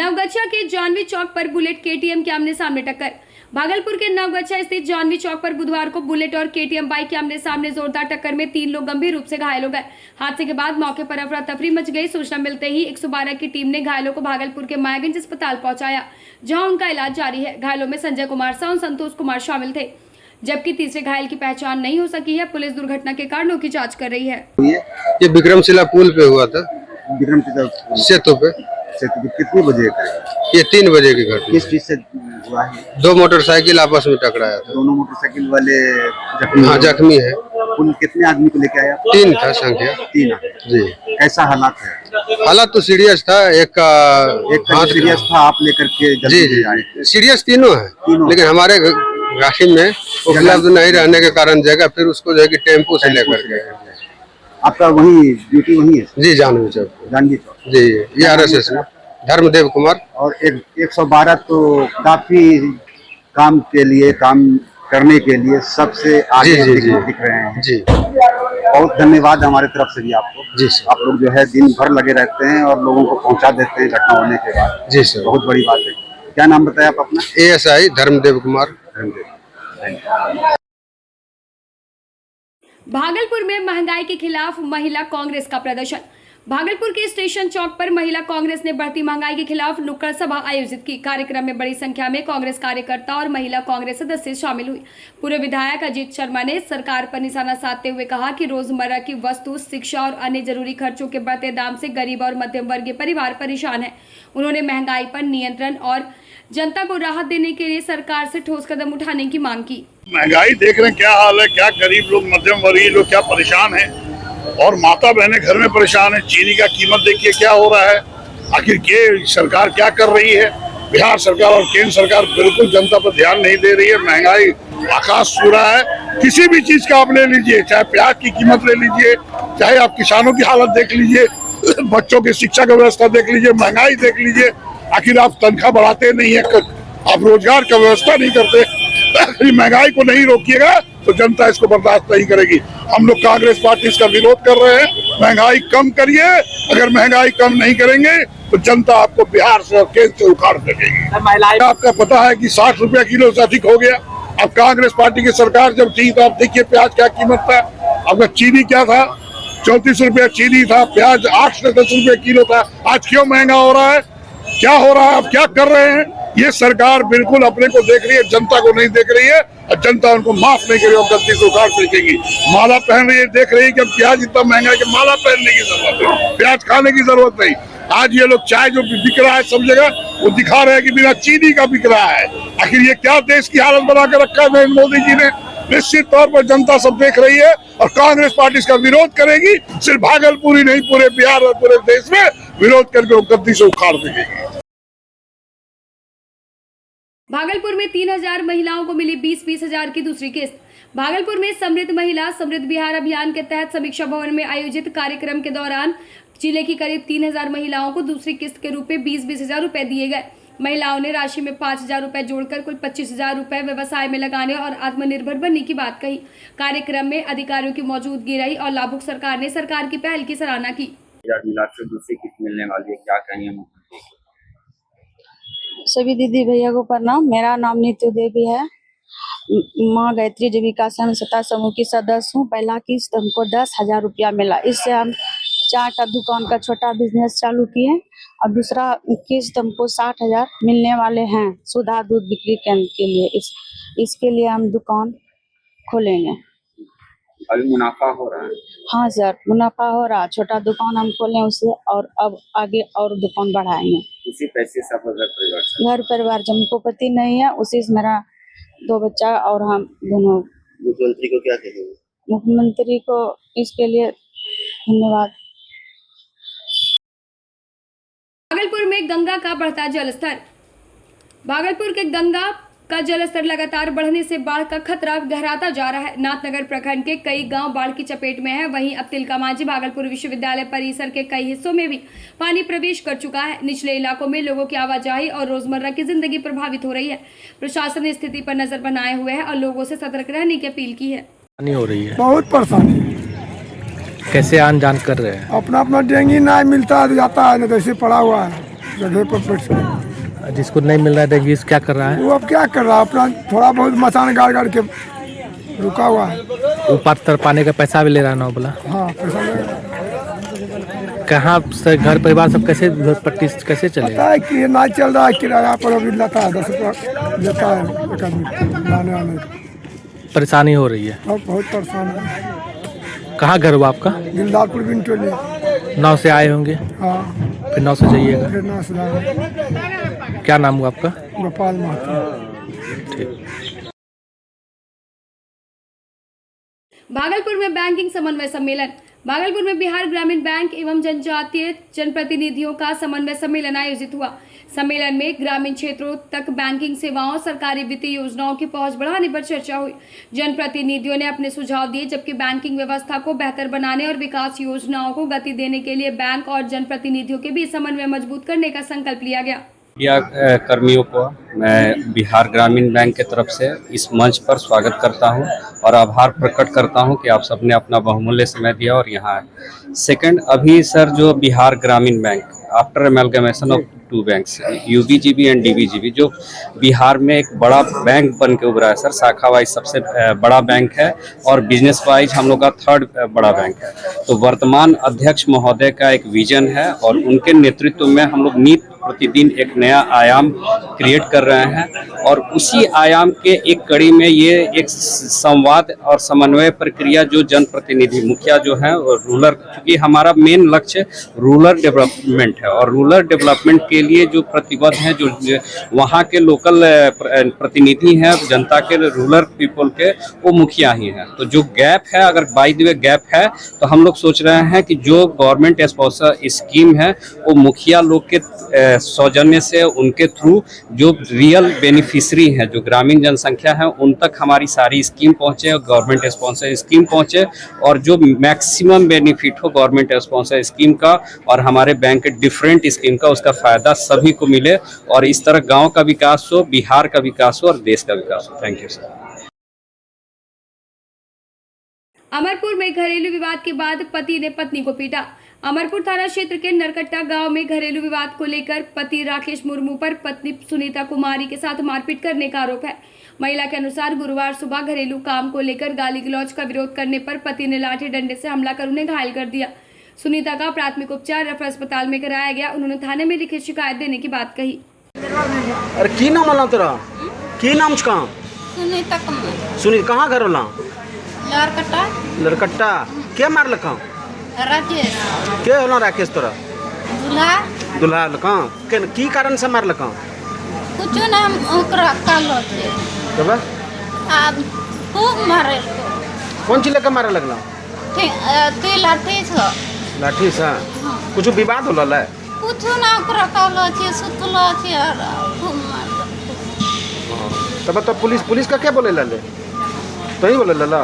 नवगछिया के जानवी चौक पर bullet KTM के आमने सामने टक्कर। भागलपुर के नवगछिया स्थित जानवी चौक पर बुधवार को बुलेट और केटीएम बाइक के आमने सामने जोरदार टक्कर में 3 लोग गंभीर रूप से घायल हो गए। हादसे के बाद मौके पर अफरा तफरी मच गई। सूचना मिलते ही 112 की टीम ने घायलों को भागलपुर के मायागंज अस्पताल पहुंचाया, जहां उनका इलाज जारी है। घायलों में संजय कुमार साव, संतोष कुमार शामिल थे, जबकि तीसरे घायल की पहचान नहीं हो सकी है। पुलिस दुर्घटना के कारणों की जाँच कर रही है। ये विक्रमशिला पुल पे हुआ था, विक्रमशिला सेतु पे। कितने बजे का है? ये 3 बजे की घटना। किस चीज से हुआ है? 2 मोटरसाइकिल आपस में टकराया था। दोनों मोटरसाइकिल वाले जख्मी? हाँ, जख्मी है। कुल कितने आदमी को लेके आया? 3 था संख्या। 3 आदमी। जी, कैसा हालात है? हालात तो सीरियस था। एक हाथ सीरियस था, आप लेकर के जी आए? सीरियस तीनों है, लेकिन हमारे गाड़ी में उपलब्ध नहीं रहने के कारण जगह फिर उसको जो है कि टेम्पो से लेकर गए। आपका वही ड्यूटी वही है? जी, जानवी चौक। जानवी चौक। जी, ये RSS में धर्मदेव कुमार। और 112 तो काफी काम के लिए, काम करने के लिए सबसे आगे दिख रहे हैं। जी, बहुत धन्यवाद हमारे तरफ से भी आपको। जी सर। आप लोग जो है दिन भर लगे रहते हैं और लोगों को पहुंचा देते हैं घटना होने के बाद। जी सर, बहुत बड़ी बात है। क्या नाम बताया आप अपना? ASI धर्मदेव कुमार। भागलपुर में महंगाई के खिलाफ महिला कांग्रेस का प्रदर्शन। भागलपुर के स्टेशन चौक पर महिला कांग्रेस ने बढ़ती महंगाई के खिलाफ नुक्कड़ सभा आयोजित की। कार्यक्रम में बड़ी संख्या में कांग्रेस कार्यकर्ता और महिला कांग्रेस सदस्य शामिल हुई। पूर्व विधायक अजीत शर्मा ने सरकार पर निशाना साधते हुए कहा कि रोजमर्रा की वस्तु, शिक्षा और अन्य जरूरी खर्चों के बढ़ते दाम से गरीब और मध्यम वर्गीय परिवार परेशान है। उन्होंने महंगाई पर नियंत्रण और जनता को राहत देने के लिए सरकार से ठोस कदम उठाने की मांग की। महंगाई देख रहे हैं क्या हाल है, क्या गरीब लोग, मध्यम वर्गीय लोग क्या परेशान हैं और माता बहनें घर में परेशान है। चीनी का कीमत देखिए क्या हो रहा है। आखिर ये सरकार क्या कर रही है? बिहार सरकार और केंद्र सरकार बिल्कुल जनता पर ध्यान नहीं दे रही है। महंगाई आकाश छू रहा है। किसी भी चीज का आप ले लीजिए, चाहे प्याज की कीमत ले लीजिए, चाहे आप किसानों की हालत देख लीजिए, बच्चों की शिक्षा की व्यवस्था देख लीजिए, महंगाई देख लीजिए। आखिर आप तनख्वाह बढ़ाते नहीं है, आप रोजगार का व्यवस्था नहीं करते। महंगाई को नहीं रोकिएगा तो जनता इसको बर्दाश्त नहीं करेगी। हम लोग कांग्रेस पार्टी इसका विरोध कर रहे हैं। महंगाई कम करिए। अगर महंगाई कम नहीं करेंगे तो जनता आपको बिहार से और केंद्र से उखाड़ देगी। आपका पता है कि 60 रुपया किलो से अधिक हो गया। अब कांग्रेस पार्टी की सरकार जब थी तो आप देखिए प्याज क्या कीमत था। आपका चीनी क्या था? 34 रुपया चीनी था। प्याज 8 से 10 रुपये किलो था। आज क्यों महंगा हो रहा है? क्या हो रहा है? आप क्या कर रहे हैं? ये सरकार बिल्कुल अपने को देख रही है, जनता को नहीं देख रही है और जनता उनको माफ नहीं करेगी और गलती से उखाड़ फेंकेगी। माला पहन रही है, देख रही है कि प्याज इतना महंगा है कि माला पहनने की जरूरत है, प्याज खाने की जरूरत नहीं। आज ये लोग चाय जो बिक रहा है सब जगह, वो दिखा रहे हैं कि बिना चीनी का बिक रहा है। आखिर ये क्या देश की हालत बना के रखा है मोदी जी ने? निश्चित तौर पर जनता सब देख रही है और कांग्रेस पार्टी इसका विरोध करेगी। सिर्फ भागलपुर ही नहीं, पूरे बिहार और पूरे देश में विरोध करके वो गलती से उखाड़ देगी। भागलपुर में 3000 महिलाओं को मिली 20-20 हजार की दूसरी किस्त। भागलपुर में समृद्ध महिला समृद्ध बिहार अभियान के तहत समीक्षा भवन में आयोजित कार्यक्रम के दौरान जिले की करीब 3000 महिलाओं को दूसरी किस्त के रूप में 20-20 हजार रुपए दिए गए। महिलाओं ने राशि में 5000 रुपए जोड़कर कुल 25,000 रुपए व्यवसाय में लगाने और आत्मनिर्भर बनने की बात कही। कार्यक्रम में अधिकारियों की मौजूदगी रही और लाभुक सरकार ने सरकार की पहल की सराहना की। दूसरी किस्त मिलने वाली है, क्या कहेंगे? सभी दीदी भैया को प्रणाम। मेरा नाम नीतू देवी है। माँ गायत्री जीविका सहायता समूह की सदस्य हूँ। पहला किस्त हमको 10,000 रुपया मिला। इससे हम चाय का दुकान का छोटा बिजनेस चालू किए और दूसरा किस्त हमको 60,000 मिलने वाले हैं सुधा दूध बिक्री केंद्र के लिए। इसके लिए हम दुकान खोलेंगे। अभी मुनाफा हो रहा है? हाँ सर, मुनाफा हो रहा। छोटा दुकान हम खोलें उससे और अब आगे और दुकान बढ़ाएंगे। इसी पैसे से घर परिवार हमको पति नहीं है, उसी से मेरा 2 बच्चा और हम दोनों। मुख्यमंत्री को क्या कहेंगे? मुख्यमंत्री को इसके लिए धन्यवाद। भागलपुर में गंगा का बढ़ता जलस्तर। भागलपुर के गंगा का जलस्तर लगातार बढ़ने से बाढ़ का खतरा गहराता जा रहा है। नाथनगर प्रखंड के कई गांव बाढ़ की चपेट में है। वहीं अब तिलका मांझी भागलपुर विश्वविद्यालय परिसर के कई हिस्सों में भी पानी प्रवेश कर चुका है। निचले इलाकों में लोगों की आवाजाही और रोजमर्रा की जिंदगी प्रभावित हो रही है। प्रशासन ने स्थिति पर नजर बनाए हुए है और लोगों से सतर्क रहने की अपील की है। हो रही है, बहुत परेशानी। कैसे आन जान कर रहे हैं? अपना अपना डेंगी ना मिलता है, जाता है, नहीं तो ऐसे पड़ा हुआ है। जगह पर बैठ सके। जिसको नहीं मिल रहा है डेंगू क्या कर रहा है? वो अब क्या कर रहा है, अपना थोड़ा बहुत मचान गाड़ के रुका हुआ है। ऊपर तर पाने का पैसा भी ले रहा है ना बोला? हाँ, पैसा लगेगा। कहाँ से घर परिवार सब कैसे पट्टी कैसे चले? पता है कि ना चल रहा है, किराया पर अभी लेता है 10 रुपया लेता है एक आदमी लाने आने का। परेशानी हो रही है? अब बहुत परेशान है। कहाँ घर हुआ आपका? दिलदारपुर बिंटोली। नाव से आए होंगे? हाँ, फिर नाव से जाइएगा? फिर नाव से जाएंगे। क्या नाम हुआ आपका? गोपाल महतो। ठीक। भागलपुर में बैंकिंग समन्वय सम्मेलन। भागलपुर में बिहार ग्रामीण बैंक एवं जनजातीय जनप्रतिनिधियों का समन्वय सम्मेलन आयोजित हुआ। सम्मेलन में ग्रामीण क्षेत्रों तक बैंकिंग सेवाओं, सरकारी वित्तीय योजनाओं की पहुंच बढ़ाने पर चर्चा हुई। जनप्रतिनिधियों ने अपने सुझाव दिए, जबकि बैंकिंग व्यवस्था को बेहतर बनाने और विकास योजनाओं को गति देने के लिए बैंक और जनप्रतिनिधियों के बीच समन्वय मजबूत करने का संकल्प लिया गया। कर्मियों को मैं बिहार ग्रामीण बैंक के तरफ से इस मंच पर स्वागत करता हूं और आभार प्रकट करता हूं कि आप सबने अपना बहुमूल्य समय दिया और यहाँ आए। सेकंड, अभी सर जो Bihar Gramin bank after amalgamation of 2 banks UBGB and DBGB जो बिहार में एक बड़ा बैंक बन के उभरा है सर, शाखा वाइज सबसे बड़ा बैंक है और बिजनेस वाइज हम लोग का 3rd बड़ा बैंक है। तो वर्तमान अध्यक्ष महोदय का एक विजन है और उनके नेतृत्व में हम लोग नित प्रतिदिन एक नया आयाम क्रिएट कर रहे हैं और उसी आयाम के एक कड़ी में ये एक संवाद और समन्वय प्रक्रिया जो जनप्रतिनिधि मुखिया जो है और रूरल, क्योंकि हमारा मेन लक्ष्य रूरल डेवलपमेंट है और रूरल डेवलपमेंट के लिए जो प्रतिबद्ध हैं, जो वहाँ के लोकल प्रतिनिधि हैं जनता के, रूरल पीपल के, वो मुखिया ही हैं। तो जो गैप है, अगर बाय द वे गैप है, तो हम लोग सोच रहे हैं कि जो गवर्नमेंट स्पॉन्सर स्कीम है वो मुखिया लोग के सौजन्य से उनके थ्रू जो रियल बेनिफिशरी हैं, जो ग्रामीण जनसंख्या है, उन तक हमारी सारी स्कीम पहुंचे और गवर्नमेंट स्पॉन्सर स्कीम पहुंचे और जो मैक्सिमम बेनिफिट हो गवर्नमेंट स्पॉन्सर स्कीम का और हमारे बैंक के डिफरेंट स्कीम का, उसका फायदा सभी को मिले और इस तरह गांव का विकास हो, बिहार का विकास हो और देश का विकास हो। Thank you sir. अमरपुर में घरेलू विवाद के बाद पति ने पत्नी को पीटा। अमरपुर थाना क्षेत्र के नरकट्टा गांव में घरेलू विवाद को लेकर पति राकेश मुर्मू पर पत्नी सुनीता कुमारी के साथ मारपीट करने का आरोप है। महिला के अनुसार गुरुवार सुबह घरेलू काम को लेकर गाली गलौज का विरोध करने पर पति ने लाठी डंडे से हमला कर उन्हें घायल कर दिया। सुनीता का प्राथमिक उपचार रेफर अस्पताल में कराया गया। उन्होंने थाने में लिखित शिकायत देने की बात कही। अरे की नाम होला तेरा? की नाम छका? सुनीता कुमार। सुनीता कहाँ घर होला? लरकट्टा। लरकट्टा। के मार लका? राकेश। के होला राकेश तोरा? दूल्हा। दूल्हा लका? के की कारण से मार लका? कुछ ना, हम ओकरा कालो थे। तब अब खूब मारे को। कौन चीज लेके मारे लगला? ते लाठी छ। लाठी से? कुछ विवाद होला ले? कुछ ना, ओकरा कालो छे, सुतलो छे और खूब मार। तब तो पुलिस का क्या बोले ले? तो ही बोले ला?